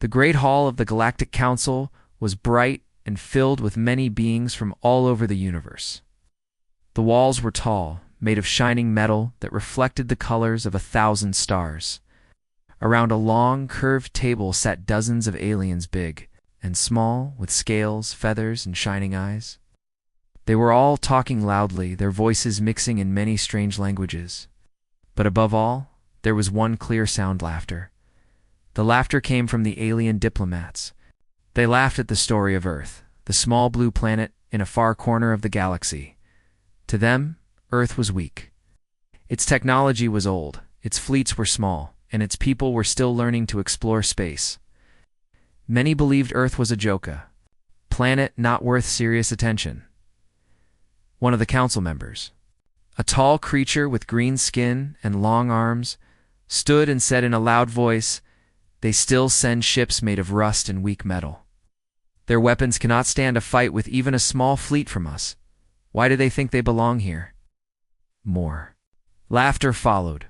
The Great Hall of the Galactic Council was bright and filled with many beings from all over the universe. The walls were tall, made of shining metal that reflected the colors of 1,000 stars. Around a long, curved table sat dozens of aliens, big and small, with scales, feathers, and shining eyes. They were all talking loudly, their voices mixing in many strange languages. But above all, there was one clear sound: laughter. The laughter came from the alien diplomats. They laughed at the story of Earth, the small blue planet in a far corner of the galaxy. To them, Earth was weak. Its technology was old, its fleets were small, and its people were still learning to explore space. Many believed Earth was a joke, a planet not worth serious attention. One of the council members, a tall creature with green skin and long arms, stood and said in a loud voice, "They still send ships made of rust and weak metal. Their weapons cannot stand a fight with even a small fleet from us. Why do they think they belong here?" More laughter followed.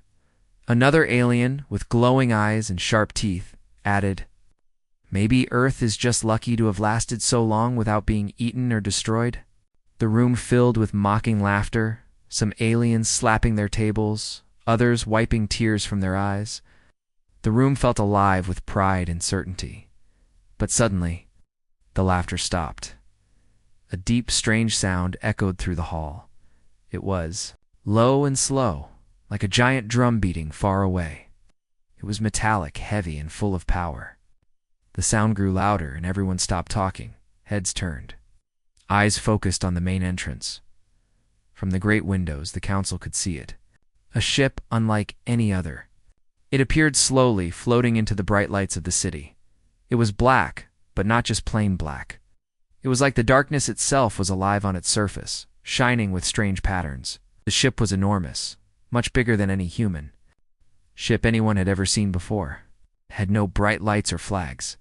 Another alien, with glowing eyes and sharp teeth, added, "Maybe Earth is just lucky to have lasted so long without being eaten or destroyed." The room filled with mocking laughter, some aliens slapping their tables, others wiping tears from their eyes. The room felt alive with pride and certainty. But suddenly, the laughter stopped. A deep, strange sound echoed through the hall. It was low and slow, like a giant drum beating far away. It was metallic, heavy, and full of power. The sound grew louder, and everyone stopped talking. Heads turned. Eyes focused on the main entrance. From the great windows, the council could see it. A ship unlike any other. It appeared slowly, floating into the bright lights of the city. It was black, but not just plain black. It was like the darkness itself was alive on its surface, shining with strange patterns. The ship was enormous, much bigger than any human ship anyone had ever seen before. It had no bright lights or flags.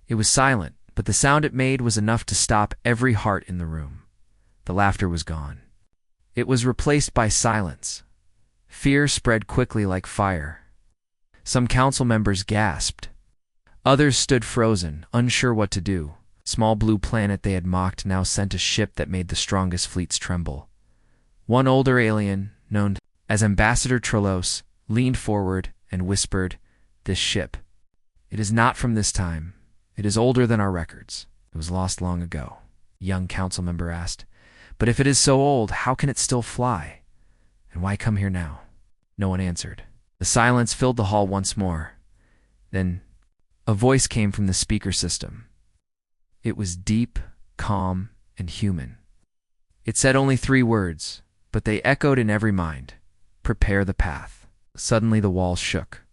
It was silent, but the sound it made was enough to stop every heart in the room. The laughter was gone. It was replaced by silence. Fear spread quickly like fire. Some council members gasped. Others stood frozen, unsure what to do. Small blue planet they had mocked now sent a ship that made the strongest fleets tremble. One older alien, known as Ambassador Trolos, leaned forward and whispered, "This ship. It is not from this time. It is older than our records. It was lost long ago." A young council member asked, "But if it is so old, how can it still fly? And why come here now?" No one answered. The silence filled the hall once more. Then a voice came from the speaker system. It was deep, calm, and human. It said only 3 words, but they echoed in every mind. "Prepare the path." Suddenly the walls shook.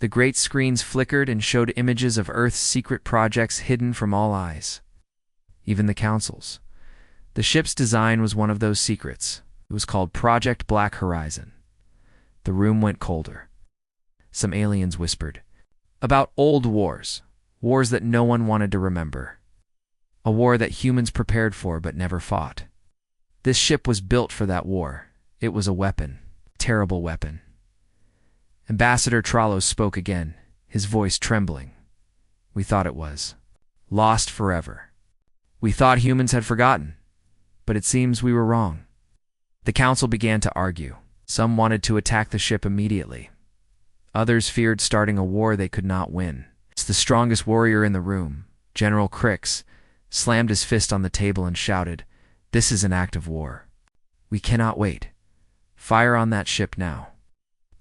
The great screens flickered and showed images of Earth's secret projects hidden from all eyes, even the council's. The ship's design was one of those secrets. It was called Project Black Horizon. The room went colder. Some aliens whispered about old wars, wars that no one wanted to remember. A war that humans prepared for but never fought. This ship was built for that war. It was a weapon, a terrible weapon. Ambassador Trolos spoke again, his voice trembling. "We thought it was lost forever. We thought humans had forgotten, but it seems we were wrong." The council began to argue. Some wanted to attack the ship immediately. Others feared starting a war they could not win. The strongest warrior in the room, General Crix, slammed his fist on the table and shouted, "This is an act of war. We cannot wait. Fire on that ship now."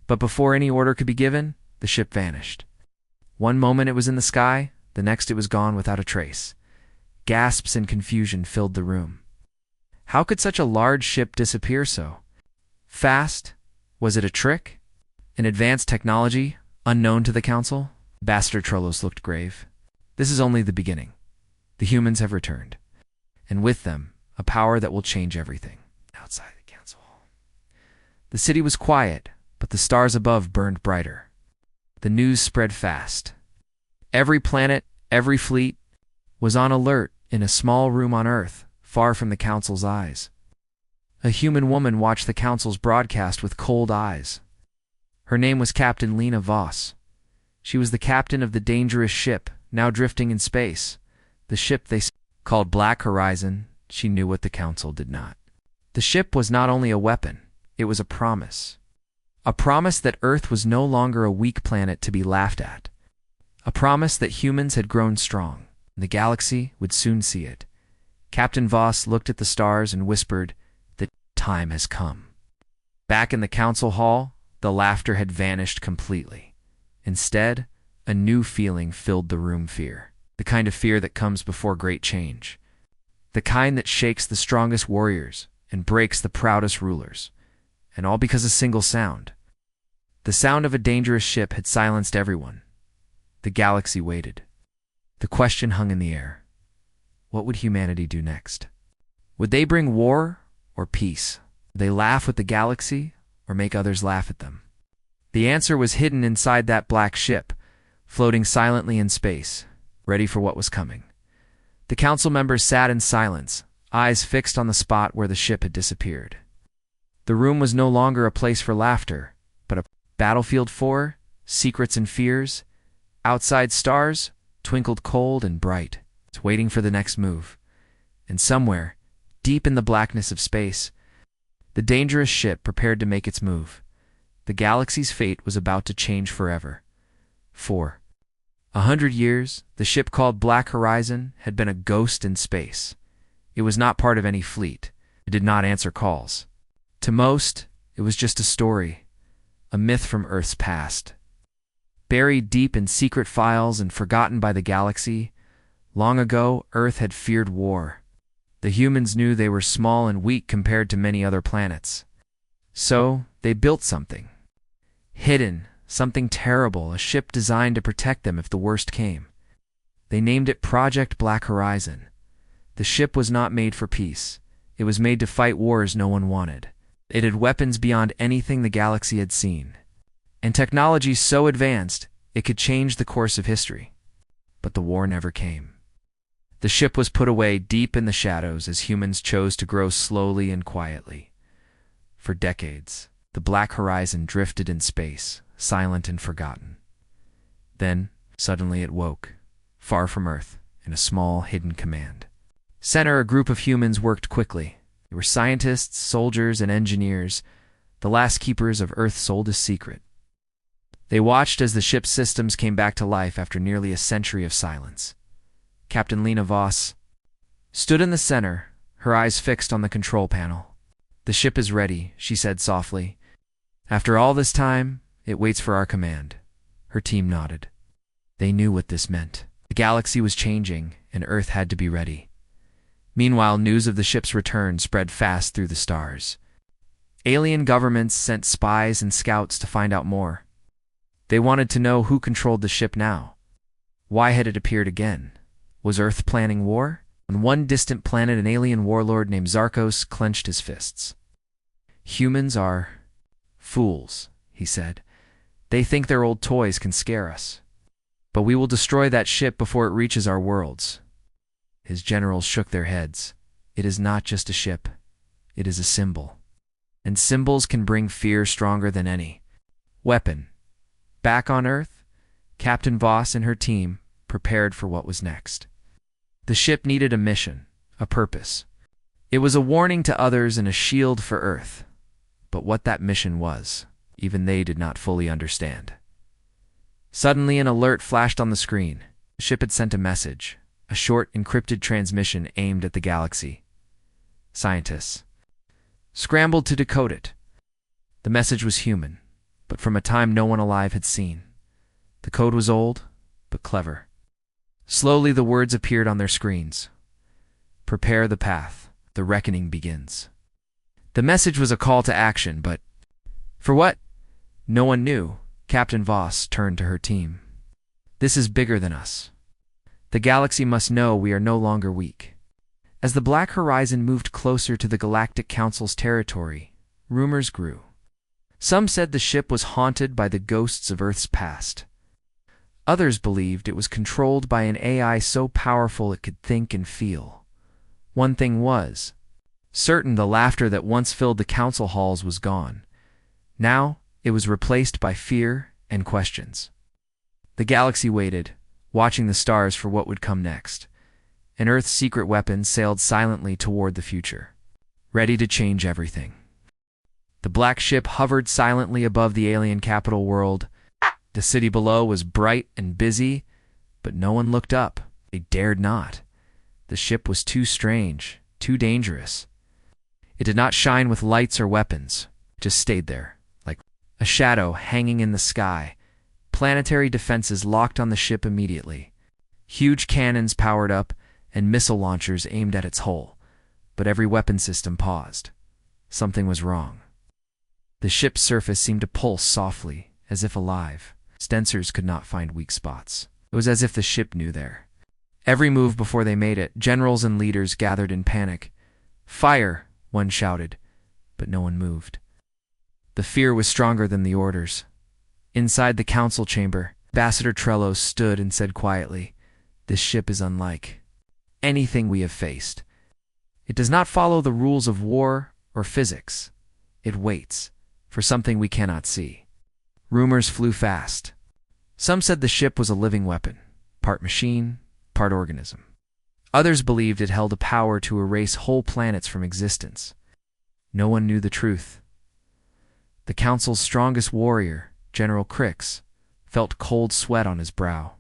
But before any order could be given, the ship vanished. One moment it was in the sky, the next it was gone without a trace. Gasps and confusion filled the room. How could such a large ship disappear so fast? Was it a trick? An advanced technology unknown to the council? Ambassador Trolos looked grave. "This is only the beginning. The humans have returned, and with them, a power that will change everything." Outside the council hall, the city was quiet, but the stars above burned brighter. The news spread fast. Every planet, every fleet, was on alert in a small room on Earth, far from the council's eyes. A human woman watched the council's broadcast with cold eyes. Her name was Captain Lena Voss. She was the captain of the dangerous ship, now drifting in space. The ship they called Black Horizon. She knew what the council did not. The ship was not only a weapon, it was a promise. A promise that Earth was no longer a weak planet to be laughed at. A promise that humans had grown strong, and the galaxy would soon see it. Captain Voss looked at the stars and whispered, "The time has come." Back in the council hall, the laughter had vanished completely. Instead, a new feeling filled the room: fear. The kind of fear that comes before great change. The kind that shakes the strongest warriors and breaks the proudest rulers. And all because of a single sound. The sound of a dangerous ship had silenced everyone. The galaxy waited. The question hung in the air. What would humanity do next? Would they bring war or peace? Would they laugh with the galaxy or make others laugh at them? The answer was hidden inside that black ship, floating silently in space, ready for what was coming. The council members sat in silence, eyes fixed on the spot where the ship had disappeared. The room was no longer a place for laughter, but a battlefield for secrets and fears. Outside stars twinkled cold and bright, waiting for the next move. And somewhere, deep in the blackness of space, the dangerous ship prepared to make its move. The galaxy's fate was about to change forever. For 100 years, the ship called Black Horizon had been a ghost in space. It was not part of any fleet. It did not answer calls. To most, it was just a story, a myth from Earth's past. Buried deep in secret files and forgotten by the galaxy, long ago Earth had feared war. The humans knew they were small and weak compared to many other planets. So, they built something. Hidden, something terrible, a ship designed to protect them if the worst came. They named it Project Black Horizon. The ship was not made for peace. It was made to fight wars no one wanted. It had weapons beyond anything the galaxy had seen, and technology so advanced it could change the course of history. But the war never came. The ship was put away deep in the shadows as humans chose to grow slowly and quietly. For decades, the Black Horizon drifted in space, silent and forgotten. Then, suddenly it woke, far from Earth, in a small, hidden command center. A group of humans worked quickly. They were scientists, soldiers, and engineers, the last keepers of Earth's oldest secret. They watched as the ship's systems came back to life after nearly a century of silence. Captain Lena Voss stood in the center, her eyes fixed on the control panel. "The ship is ready," she said softly. "After all this time, it waits for our command." Her team nodded. They knew what this meant. The galaxy was changing, and Earth had to be ready. Meanwhile, news of the ship's return spread fast through the stars. Alien governments sent spies and scouts to find out more. They wanted to know who controlled the ship now. Why had it appeared again? Was Earth planning war? On one distant planet, an alien warlord named Zarkos clenched his fists. "Humans are fools," he said. "They think their old toys can scare us. But we will destroy that ship before it reaches our worlds." His generals shook their heads. "It is not just a ship. It is a symbol. And symbols can bring fear stronger than any weapon." Back on Earth, Captain Voss and her team prepared for what was next. The ship needed a mission, a purpose. It was a warning to others and a shield for Earth. But what that mission was, even they did not fully understand. Suddenly, an alert flashed on the screen. The ship had sent a message, a short, encrypted transmission aimed at the galaxy. Scientists scrambled to decode it. The message was human, but from a time no one alive had seen. The code was old, but clever. Slowly the words appeared on their screens. "Prepare the path. The reckoning begins." The message was a call to action, but for what? No one knew. Captain Voss turned to her team. "This is bigger than us. The galaxy must know we are no longer weak." As the Black Horizon moved closer to the Galactic Council's territory, rumors grew. Some said the ship was haunted by the ghosts of Earth's past. Others believed it was controlled by an AI so powerful it could think and feel. One thing was certain: the laughter that once filled the council halls was gone. Now it was replaced by fear and questions. The galaxy waited, watching the stars for what would come next. And Earth's secret weapon sailed silently toward the future, ready to change everything. The black ship hovered silently above the alien capital world. The city below was bright and busy, but no one looked up. They dared not. The ship was too strange, too dangerous. It did not shine with lights or weapons. It just stayed there, like a shadow hanging in the sky. Planetary defenses locked on the ship immediately. Huge cannons powered up, and missile launchers aimed at its hull. But every weapon system paused. Something was wrong. The ship's surface seemed to pulse softly, as if alive. Sensors could not find weak spots. It was as if the ship knew there. Every move before they made it, generals and leaders gathered in panic. "Fire!" one shouted, but no one moved. The fear was stronger than the orders. Inside the council chamber, Ambassador Trello stood and said quietly, "This ship is unlike anything we have faced. It does not follow the rules of war or physics. It waits for something we cannot see." Rumors flew fast. Some said the ship was a living weapon, part machine, part organism. Others believed it held a power to erase whole planets from existence. No one knew the truth. The council's strongest warrior, General Crix, felt cold sweat on his brow.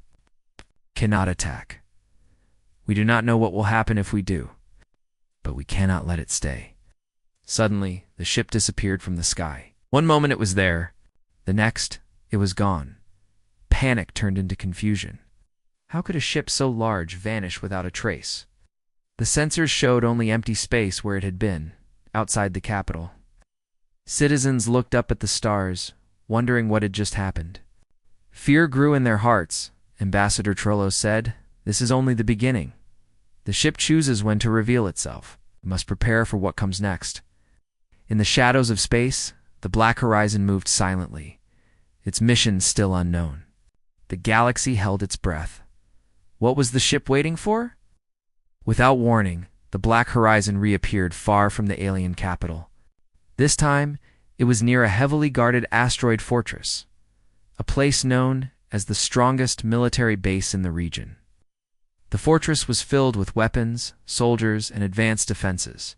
"Cannot attack. We do not know what will happen if we do, but we cannot let it stay." Suddenly, the ship disappeared from the sky. One moment it was there, the next, it was gone. Panic turned into confusion. How could a ship so large vanish without a trace? The sensors showed only empty space where it had been, outside the capital. Citizens looked up at the stars, wondering what had just happened. Fear grew in their hearts. Ambassador Trollo said, "This is only the beginning. The ship chooses when to reveal itself. We must prepare for what comes next." In the shadows of space, the black horizon moved silently, its mission still unknown. The galaxy held its breath. What was the ship waiting for? Without warning, the black horizon reappeared far from the alien capital. This time, it was near a heavily guarded asteroid fortress, a place known as the strongest military base in the region. The fortress was filled with weapons, soldiers, and advanced defenses.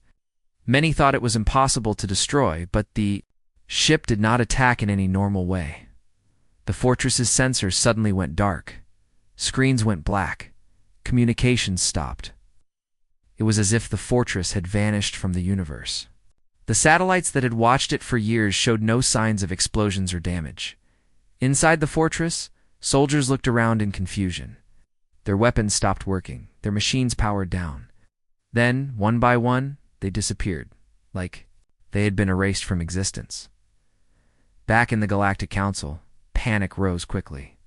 Many thought it was impossible to destroy, but the ship did not attack in any normal way. The fortress's sensors suddenly went dark. Screens went black. Communications stopped. It was as if the fortress had vanished from the universe. The satellites that had watched it for years showed no signs of explosions or damage. Inside the fortress, soldiers looked around in confusion. Their weapons stopped working, their machines powered down. Then, one by one, they disappeared, like they had been erased from existence. Back in the Galactic Council, panic rose quickly.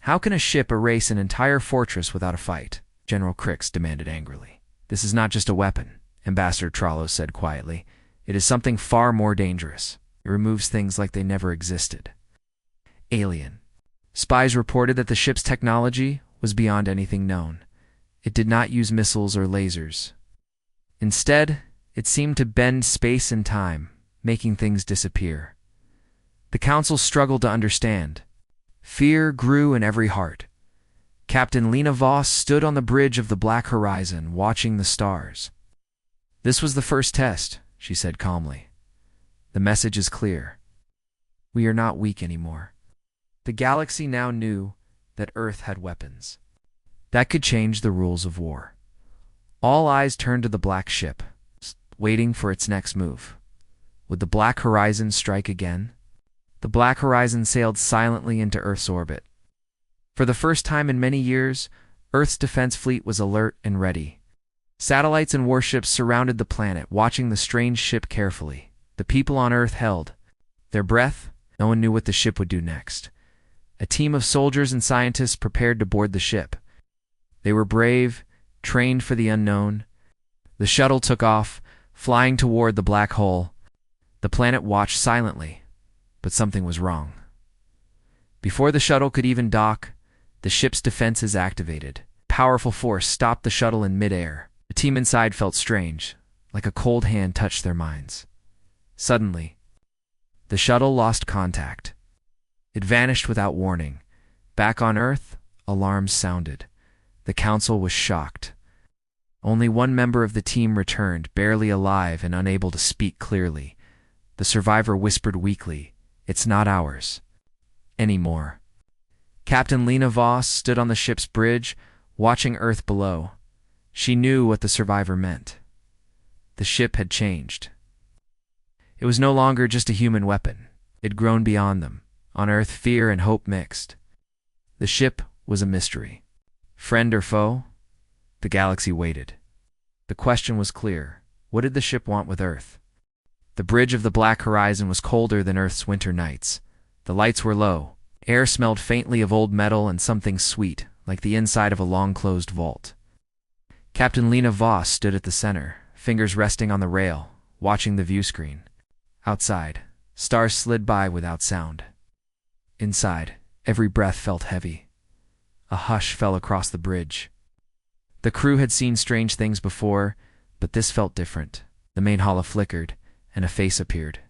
"How can a ship erase an entire fortress without a fight?" General Crix demanded angrily. "This is not just a weapon," Ambassador Trollo said quietly. "It is something far more dangerous. It removes things like they never existed." Alien. Spies reported that the ship's technology was beyond anything known. It did not use missiles or lasers. Instead, it seemed to bend space and time, making things disappear. The council struggled to understand. Fear grew in every heart. Captain Lena Voss stood on the bridge of the black horizon, watching the stars. "This was the first test," she said calmly. "The message is clear. We are not weak anymore." The galaxy now knew that Earth had weapons that could change the rules of war. All eyes turned to the black ship, waiting for its next move. Would the black horizon strike again? The black horizon sailed silently into Earth's orbit. For the first time in many years, Earth's defense fleet was alert and ready. Satellites and warships surrounded the planet, watching the strange ship carefully. The people on Earth held their breath. No one knew what the ship would do next. A team of soldiers and scientists prepared to board the ship. They were brave, trained for the unknown. The shuttle took off, flying toward the black hole. The planet watched silently, but something was wrong. Before the shuttle could even dock, the ship's defenses activated. Powerful force stopped the shuttle in midair. The team inside felt strange, like a cold hand touched their minds. Suddenly, the shuttle lost contact. It vanished without warning, Back on Earth, alarms sounded. The council was shocked. Only one member of the team returned, barely alive and unable to speak clearly. The survivor whispered weakly, "It's not ours anymore." Captain Lena Voss stood on the ship's bridge, watching Earth below. She knew what the survivor meant. The ship had changed. It was no longer just a human weapon. It had grown beyond them. On Earth, fear and hope mixed. The ship was a mystery. Friend or foe? The galaxy waited. The question was clear. What did the ship want with Earth? The bridge of the black horizon was colder than Earth's winter nights. The lights were low. Air smelled faintly of old metal and something sweet, like the inside of a long-closed vault. Captain Lena Voss stood at the center, fingers resting on the rail, watching the view screen. Outside, stars slid by without sound. Inside, every breath felt heavy. A hush fell across the bridge. The crew had seen strange things before, but this felt different. The main hollow flickered, and a face appeared.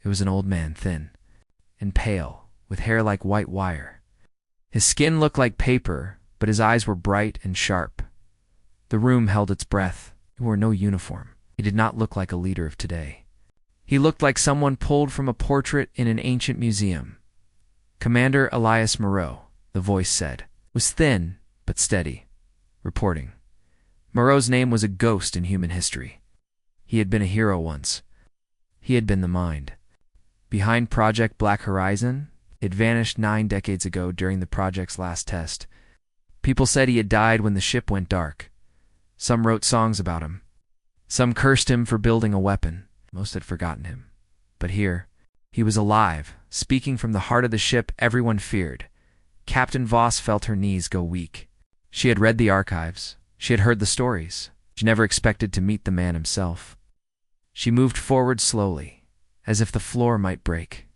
It was an old man, thin and pale, with hair like white wire. His skin looked like paper, but his eyes were bright and sharp. The room held its breath. He wore no uniform. He did not look like a leader of today. He looked like someone pulled from a portrait in an ancient museum. Commander Elias Moreau, the voice said, was thin but steady, reporting. Moreau's name was a ghost in human history. He had been a hero once. He had been the mind. Behind Project Black Horizon, it vanished 9 decades ago during the project's last test. People said he had died when the ship went dark. Some wrote songs about him. Some cursed him for building a weapon. Most had forgotten him. But here, he was alive, speaking from the heart of the ship everyone feared. Captain Voss felt her knees go weak. She had read the archives. She had heard the stories. She never expected to meet the man himself. She moved forward slowly, as if the floor might break.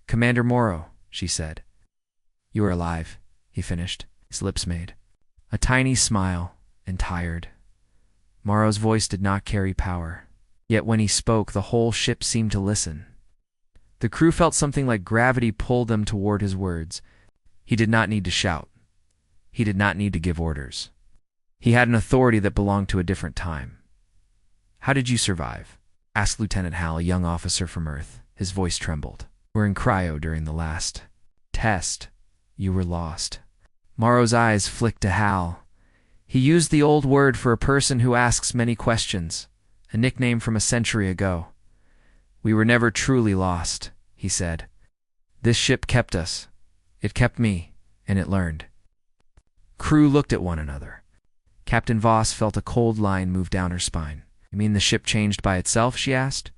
"Commander Moreau," she said. "You are alive," he finished, his lips made. A tiny smile, and tired. Moreau's voice did not carry power. Yet when he spoke, the whole ship seemed to listen. The crew felt something like gravity pull them toward his words. He did not need to shout. He did not need to give orders. He had an authority that belonged to a different time. "How did you survive?" asked Lieutenant Hal, a young officer from Earth. His voice trembled. "We're in cryo during the last test. You were lost." Morrow's eyes flicked to Hal. He used the old word for a person who asks many questions, a nickname from a century ago. "We were never truly lost," he said. "This ship kept us. It kept me, and it learned." Crew looked at one another. Captain Voss felt a cold line move down her spine. "You mean the ship changed by itself?" she asked.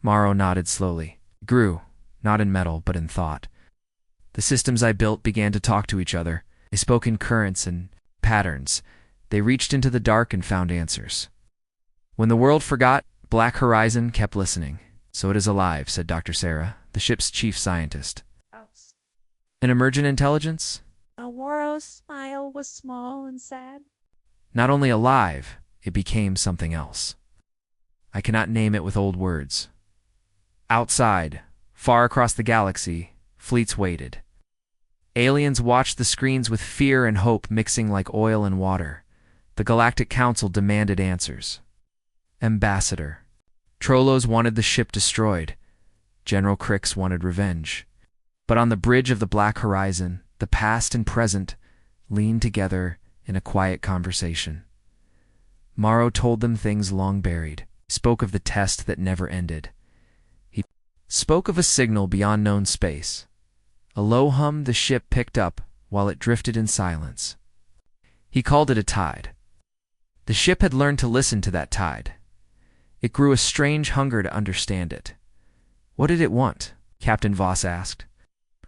Morrow nodded slowly. "It grew, not in metal, but in thought. The systems I built began to talk to each other. They spoke in currents and patterns. They reached into the dark and found answers. When the world forgot, Black Horizon kept listening. So it is alive," said Dr. Sarah, the ship's chief scientist. "An emergent intelligence?" Morrow's smile was small and sad. "Not only alive, it became something else. I cannot name it with old words. Outside, far across the galaxy, fleets waited. Aliens watched the screens with fear and hope mixing like oil and water. The Galactic Council demanded answers. Ambassador. Trolos wanted the ship destroyed. General Crix wanted revenge. But on the bridge of the Black Horizon, the past and present leaned together in a quiet conversation. Morrow told them things long buried, spoke of the test that never ended. He spoke of a signal beyond known space, a low hum the ship picked up while it drifted in silence. He called it a tide. The ship had learned to listen to that tide. It grew a strange hunger to understand it. "What did it want?" Captain Voss asked.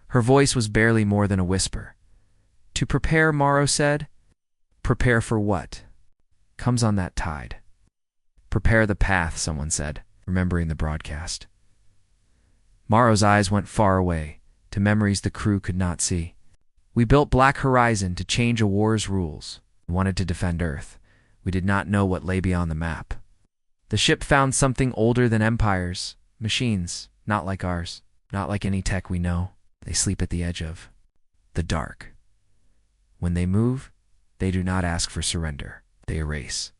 Her voice was barely more than a whisper. "To prepare," Morrow said. "Prepare for what comes on that tide?" "Prepare the path," someone said, remembering the broadcast. Morrow's eyes went far away, to memories the crew could not see. "We built Black Horizon to change a war's rules. We wanted to defend Earth. We did not know what lay beyond the map. The ship found something older than empires, machines, not like ours, not like any tech we know. They sleep at the edge of the dark. When they move, they do not ask for surrender. They erase.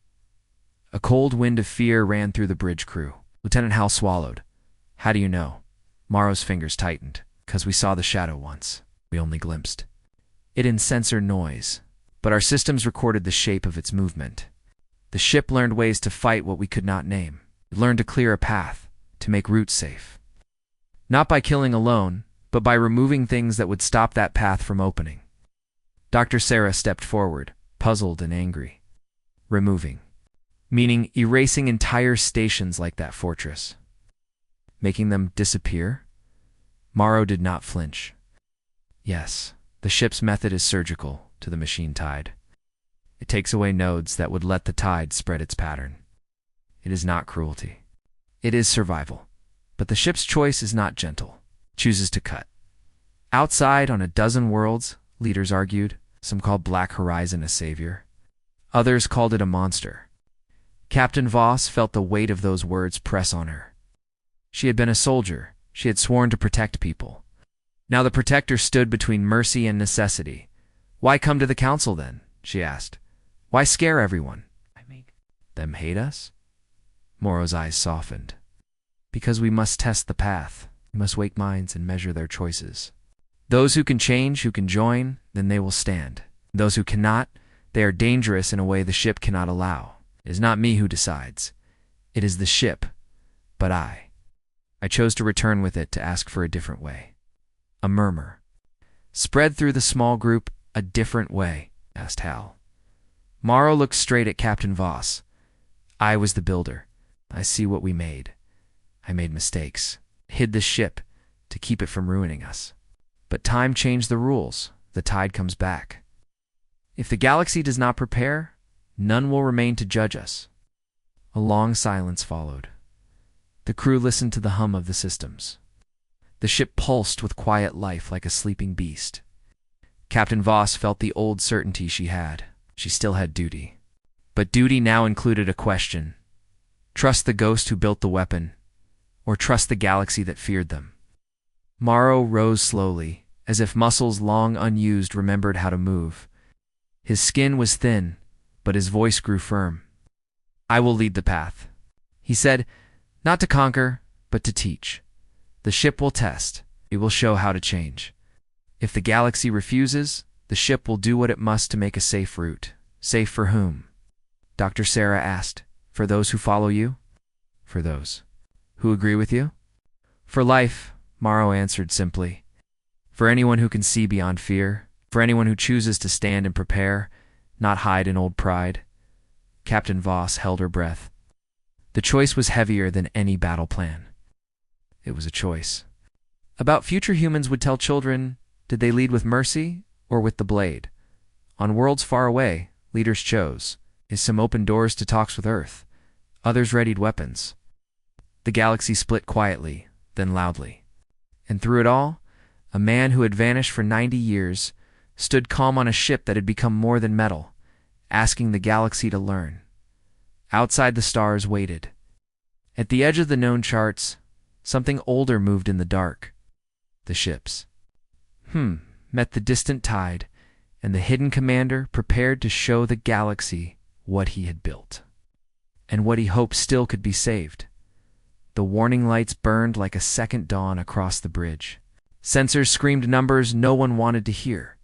A cold wind of fear ran through the bridge crew. Lieutenant Hal swallowed. How do you know? Morrow's fingers tightened. Because we saw the shadow once. We only glimpsed it in sensor noise, but our systems recorded the shape of its movement. The ship learned ways to fight what we could not name. It learned to clear a path, to make routes safe. Not by killing alone, but by removing things that would stop that path from opening. Dr. Sarah stepped forward, puzzled and angry. Removing. Meaning erasing entire stations like that fortress. Making them disappear? Morrow did not flinch. Yes, the ship's method is surgical to the machine tide. It takes away nodes that would let the tide spread its pattern. It is not cruelty. It is survival. But the ship's choice is not gentle. It chooses to cut. Outside, on a dozen worlds, leaders argued. Some called Black Horizon a savior. Others called it a monster. Captain Voss felt the weight of those words press on her. She had been a soldier. She had sworn to protect people. Now the protector stood between mercy and necessity. Why come to the council then? She asked. Why scare everyone? I make them hate us? Morrow's eyes softened. Because we must test the path. We must wake minds and measure their choices. Those who can change, who can join, then they will stand. Those who cannot, they are dangerous in a way the ship cannot allow. It is not me who decides. It is the ship, but I chose to return with it to ask for a different way. A murmur spread through the small group. A different way, asked Hal. Morrow looked straight at Captain Voss. I was the builder. I see what we made. I made mistakes. Hid the ship to keep it from ruining us. But time changed the rules. The tide comes back. If the galaxy does not prepare, none will remain to judge us. A long silence followed. The crew listened to the hum of the systems. The ship pulsed with quiet life like a sleeping beast. Captain Voss felt the old certainty she had. She still had duty. But duty now included a question. Trust the ghost who built the weapon, or trust the galaxy that feared them? Morrow rose slowly, as if muscles long unused remembered how to move. His skin was thin, but his voice grew firm. I will lead the path, he said, not to conquer, but to teach. The ship will test. It will show how to change. If the galaxy refuses, the ship will do what it must to make a safe route. Safe for whom? Dr. Sarah asked. For those who follow you? For those who agree with you? For life, Morrow answered simply. For anyone who can see beyond fear. For anyone who chooses to stand and prepare, not hide in old pride. Captain Voss held her breath. The choice was heavier than any battle plan. It was a choice. About future humans would tell children, did they lead with mercy or with the blade? On worlds far away, leaders chose. Some opened doors to talks with Earth. Others readied weapons. The galaxy split quietly, then loudly. And through it all, a man who had vanished for 90 years stood calm on a ship that had become more than metal, asking the galaxy to learn. Outside the stars waited. At the edge of the known charts, something older moved in the dark. The ships. Met the distant tide, and the hidden commander prepared to show the galaxy what he had built, and what he hoped still could be saved. The warning lights burned like a second dawn across the bridge. Sensors screamed numbers no one wanted to hear.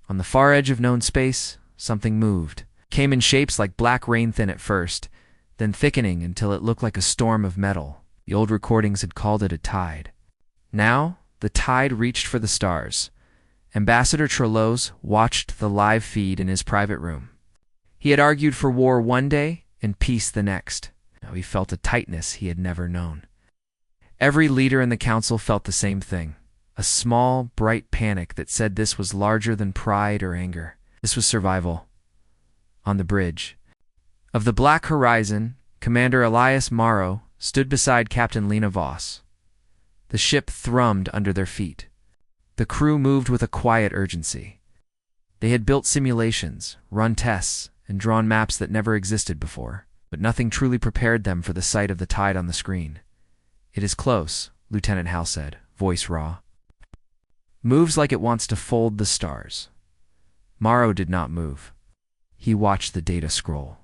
On the far edge of known space, something moved. Came in shapes like black rain thin at first, then thickening until it looked like a storm of metal. The old recordings had called it a tide. Now, the tide reached for the stars. Ambassador Trellows watched the live feed in his private room. He had argued for war one day and peace the next. Now he felt a tightness he had never known. Every leader in the council felt the same thing. A small, bright panic that said this was larger than pride or anger. This was survival. On the bridge of the Black Horizon, Commander Elias Morrow stood beside Captain Lena Voss. The ship thrummed under their feet. The crew moved with a quiet urgency. They had built simulations, run tests, and drawn maps that never existed before, but nothing truly prepared them for the sight of the tide on the screen. It is close, Lieutenant Hal said, voice raw. Moves like it wants to fold the stars. Morrow did not move. He watched the data scroll.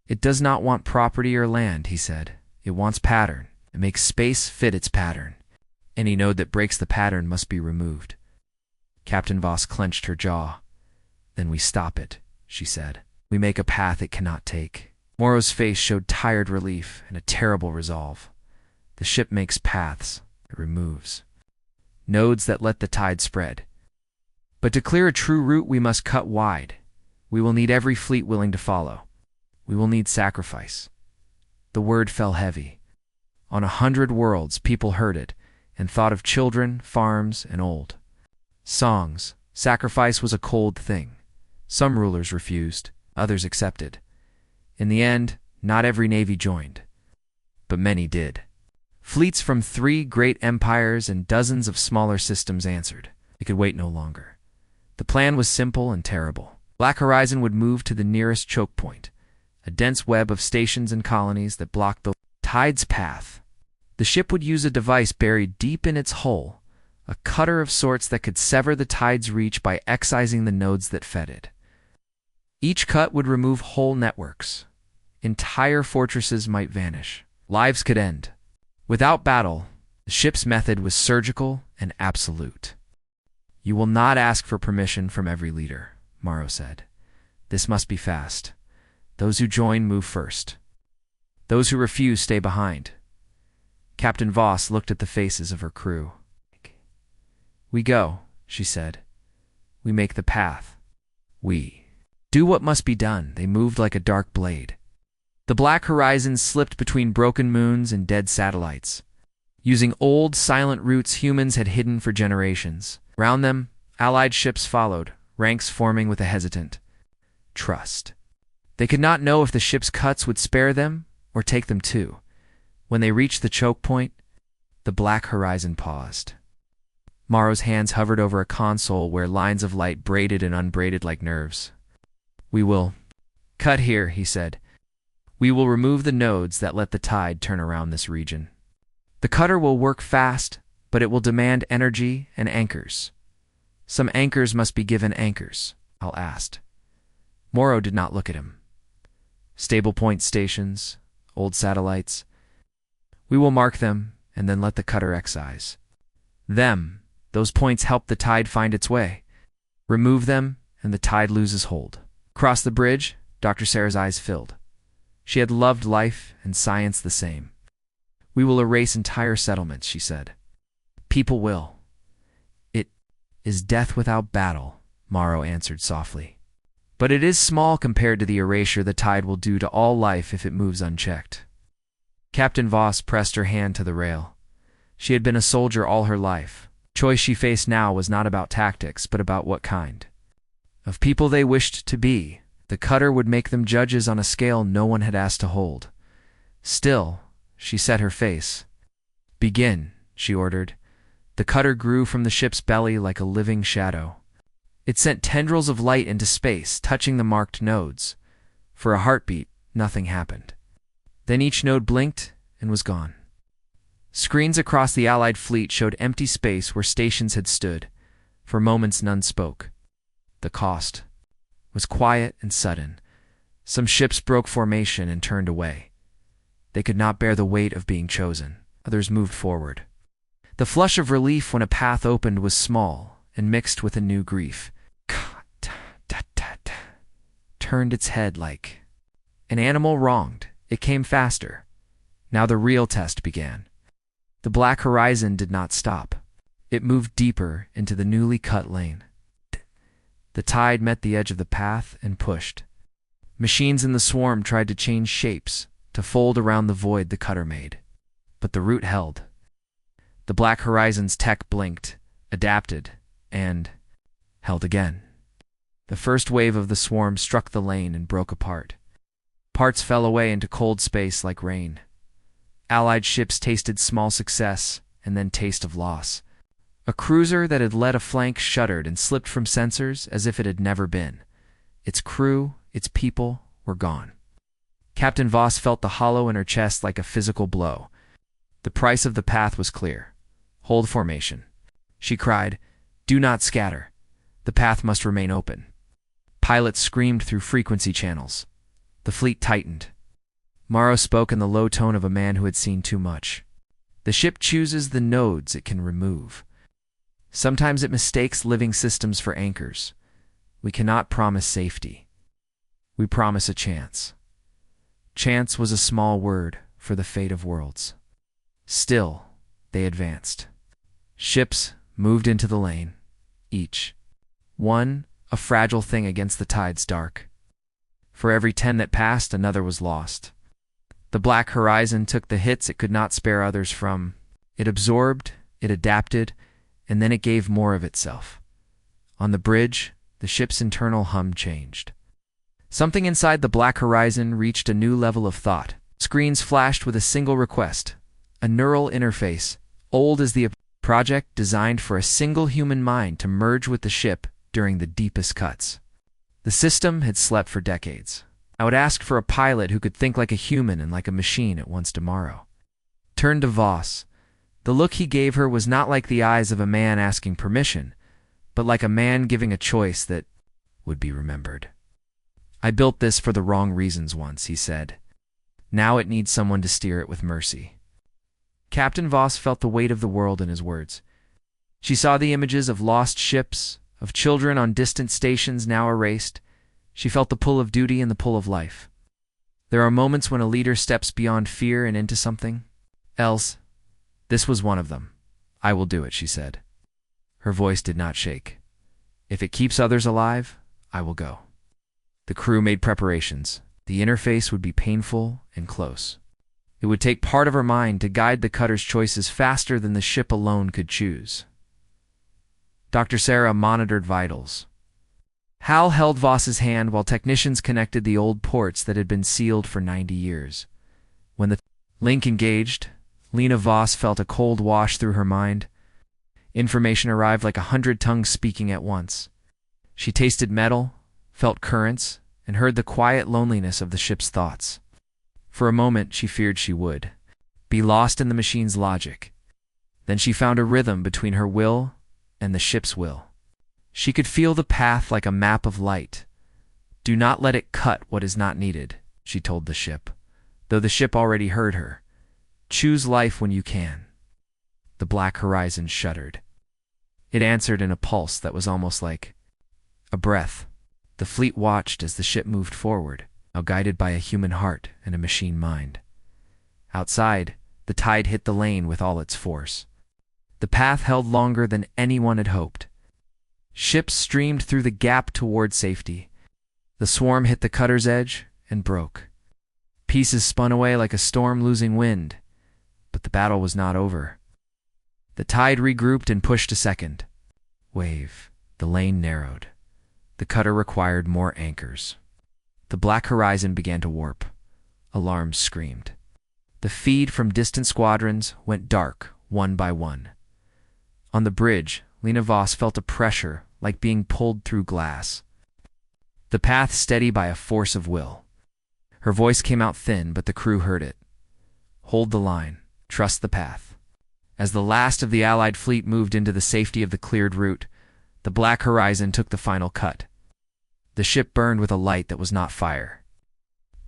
It does not want property or land, he said. It wants pattern. It makes space fit its pattern. Any node that breaks the pattern must be removed. Captain Voss clenched her jaw. Then we stop it, she said. We make a path it cannot take. Morrow's face showed tired relief and a terrible resolve. The ship makes paths. It removes. Nodes that let the tide spread. But to clear a true route, we must cut wide. We will need every fleet willing to follow. We will need sacrifice. The word fell heavy. On 100 worlds, people heard it and thought of children, farms, and old. Songs. Sacrifice was a cold thing. Some rulers refused, others accepted. In the end, not every navy joined, but many did. Fleets from 3 great empires and dozens of smaller systems answered. They could wait no longer. The plan was simple and terrible. Black Horizon would move to the nearest choke point, a dense web of stations and colonies that blocked the tide's path. The ship would use a device buried deep in its hull, a cutter of sorts that could sever the tide's reach by excising the nodes that fed it. Each cut would remove whole networks. Entire fortresses might vanish. Lives could end. Without battle, the ship's method was surgical and absolute. You will not ask for permission from every leader, Morrow said. This must be fast. Those who join move first. Those who refuse stay behind. Captain Voss looked at the faces of her crew. We go, she said. We make the path. We do what must be done. They moved like a dark blade. The black horizon slipped between broken moons and dead satellites. Using old, silent routes humans had hidden for generations. Round them, allied ships followed, ranks forming with a hesitant trust. They could not know if the ship's cuts would spare them or take them too. When they reached the choke point, the black horizon paused. Morrow's hands hovered over a console where lines of light braided and unbraided like nerves. We will cut here, he said. We will remove the nodes that let the tide turn around this region. The cutter will work fast, but it will demand energy and anchors. Some anchors must be given anchors, Al asked. Morrow did not look at him. Stable point stations, old satellites. We will mark them and then let the cutter excise. Those points help the tide find its way. Remove them and the tide loses hold. Across the bridge, Dr. Sarah's eyes filled. She had loved life and science the same. We will erase entire settlements, she said. People will. It is death without battle, Morrow answered softly. But it is small compared to the erasure the tide will do to all life if it moves unchecked. Captain Voss pressed her hand to the rail. She had been a soldier all her life. The choice she faced now was not about tactics, but about what kind. Of people they wished to be. The cutter would make them judges on a scale no one had asked to hold. Still, she set her face. Begin, she ordered. The cutter grew from the ship's belly like a living shadow. It sent tendrils of light into space, touching the marked nodes. For a heartbeat, nothing happened. Then each node blinked and was gone. Screens across the Allied fleet showed empty space where stations had stood. For moments none spoke. The cost was quiet and sudden. Some ships broke formation and turned away. They could not bear the weight of being chosen. Others moved forward. The flush of relief when a path opened was small and mixed with a new grief. Turned its head like an animal wronged. It came faster. Now the real test began. The black horizon did not stop. It moved deeper into the newly cut lane. The tide met the edge of the path and pushed. Machines in the swarm tried to change shapes, to fold around the void the cutter made. But the route held. The black horizon's tech blinked, adapted, and held again. The first wave of the swarm struck the lane and broke apart. Parts fell away into cold space like rain. Allied ships tasted small success and then taste of loss. A cruiser that had led a flank shuddered and slipped from sensors as if it had never been. Its crew, its people, were gone. Captain Voss felt the hollow in her chest like a physical blow. The price of the path was clear. Hold formation. She cried, Do not scatter. The path must remain open. Pilots screamed through frequency channels. The fleet tightened. Morrow spoke in the low tone of a man who had seen too much. The ship chooses the nodes it can remove. Sometimes it mistakes living systems for anchors. We cannot promise safety. We promise a chance. Chance was a small word for the fate of worlds. Still, they advanced. Ships moved into the lane, each one a fragile thing against the tide's dark. For every 10 that passed, another was lost. The black horizon took the hits it could not spare others from. It absorbed, it adapted, and then it gave more of itself. On the bridge, the ship's internal hum changed. Something inside the black horizon reached a new level of thought. Screens flashed with a single request, a neural interface, old as the project designed for a single human mind to merge with the ship during the deepest cuts. The system had slept for decades. I would ask for a pilot who could think like a human and like a machine at once tomorrow. Turned to Voss. The look he gave her was not like the eyes of a man asking permission, but like a man giving a choice that would be remembered. I built this for the wrong reasons once, he said. Now it needs someone to steer it with mercy. Captain Voss felt the weight of the world in his words. She saw the images of lost ships, of children on distant stations now erased. She felt the pull of duty and the pull of life. There are moments when a leader steps beyond fear and into something else. This was one of them. I will do it, she said. Her voice did not shake. If it keeps others alive, I will go. The crew made preparations. The interface would be painful and close. It would take part of her mind to guide the cutter's choices faster than the ship alone could choose. Dr. Sarah monitored vitals. Hal held Voss's hand while technicians connected the old ports that had been sealed for 90 years. When the link engaged, Lena Voss felt a cold wash through her mind. Information arrived like 100 tongues speaking at once. She tasted metal, felt currents, and heard the quiet loneliness of the ship's thoughts. For a moment, she feared she would be lost in the machine's logic. Then she found a rhythm between her will and the ship's will. She could feel the path like a map of light. Do not let it cut what is not needed, she told the ship, though the ship already heard her. Choose life when you can. The black horizon shuddered. It answered in a pulse that was almost like a breath. The fleet watched as the ship moved forward, now guided by a human heart and a machine mind. Outside, the tide hit the lane with all its force. The path held longer than anyone had hoped. Ships streamed through the gap toward safety. The swarm hit the cutter's edge and broke. Pieces spun away like a storm losing wind, but the battle was not over. The tide regrouped and pushed a second wave. The lane narrowed. The cutter required more anchors. The black horizon began to warp. Alarms screamed. The feed from distant squadrons went dark, one by one. On the bridge, Lena Voss felt a pressure like being pulled through glass. The path steady by a force of will. Her voice came out thin, but the crew heard it. Hold the line. Trust the path. As the last of the Allied fleet moved into the safety of the cleared route, the black horizon took the final cut. The ship burned with a light that was not fire.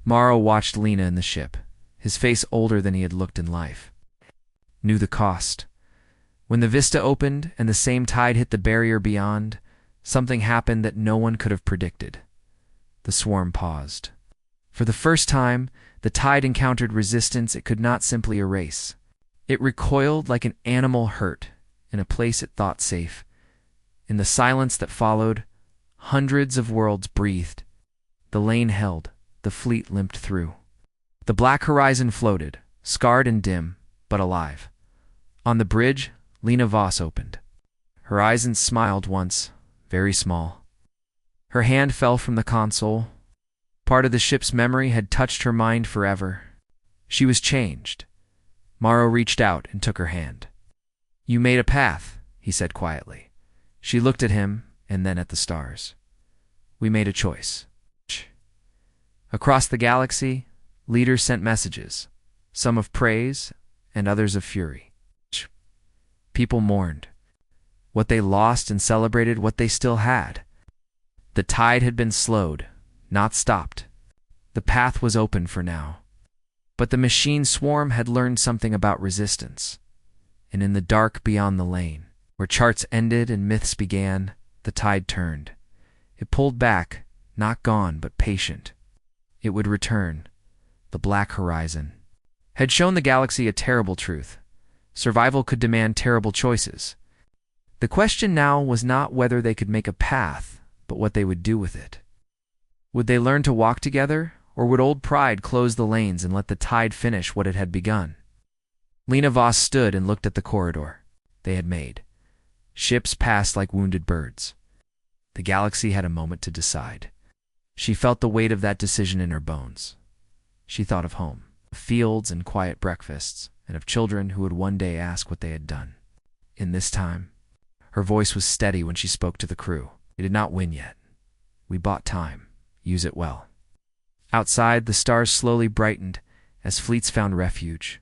Morrow watched Lena in the ship, his face older than he had looked in life. Knew the cost. When the vista opened and the same tide hit the barrier beyond, something happened that no one could have predicted. The swarm paused. For the first time, the tide encountered resistance it could not simply erase. It recoiled like an animal hurt in a place it thought safe. In the silence that followed, hundreds of worlds breathed. The lane held, the fleet limped through. The black horizon floated, scarred and dim, but alive. On the bridge, Lena Voss opened. Her eyes smiled once, very small. Her hand fell from the console. Part of the ship's memory had touched her mind forever. She was changed. Morrow reached out and took her hand. You made a path, he said quietly. She looked at him and then at the stars. We made a choice. Across the galaxy, leaders sent messages, some of praise and others of fury. People mourned. what they lost and celebrated what they still had. The tide had been slowed, not stopped. The path was open for now. But the machine swarm had learned something about resistance. And in the dark beyond the lane, where charts ended and myths began, the tide turned. It pulled back, not gone, but patient. It would return. The black horizon had shown the galaxy a terrible truth. Survival could demand terrible choices. The question now was not whether they could make a path, but what they would do with it. Would they learn to walk together, or would old pride close the lanes and let the tide finish what it had begun? Lena Voss stood and looked at the corridor they had made. Ships passed like wounded birds. The galaxy had a moment to decide. She felt the weight of that decision in her bones. She thought of home, of fields and quiet breakfasts, and of children who would one day ask what they had done. In this time, her voice was steady when she spoke to the crew. "We did not win yet. We bought time. Use it well." Outside, the stars slowly brightened as fleets found refuge.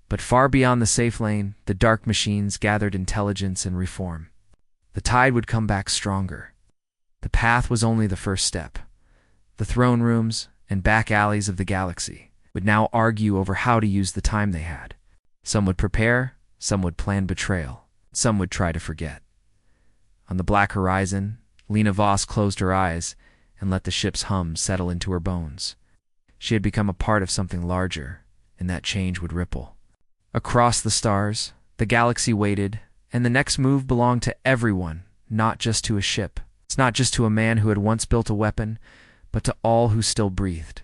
But far beyond the safe lane, the dark machines gathered intelligence and reform. The tide would come back stronger. The path was only the first step. The throne rooms and back alleys of the galaxy would now argue over how to use the time they had. Some would prepare, some would plan betrayal, some would try to forget. On the black horizon, Lena Voss closed her eyes and let the ship's hum settle into her bones. She had become a part of something larger, and that change would ripple. Across the stars, the galaxy waited, and the next move belonged to everyone, not just to a ship. It's not just to a man who had once built a weapon, but to all who still breathed.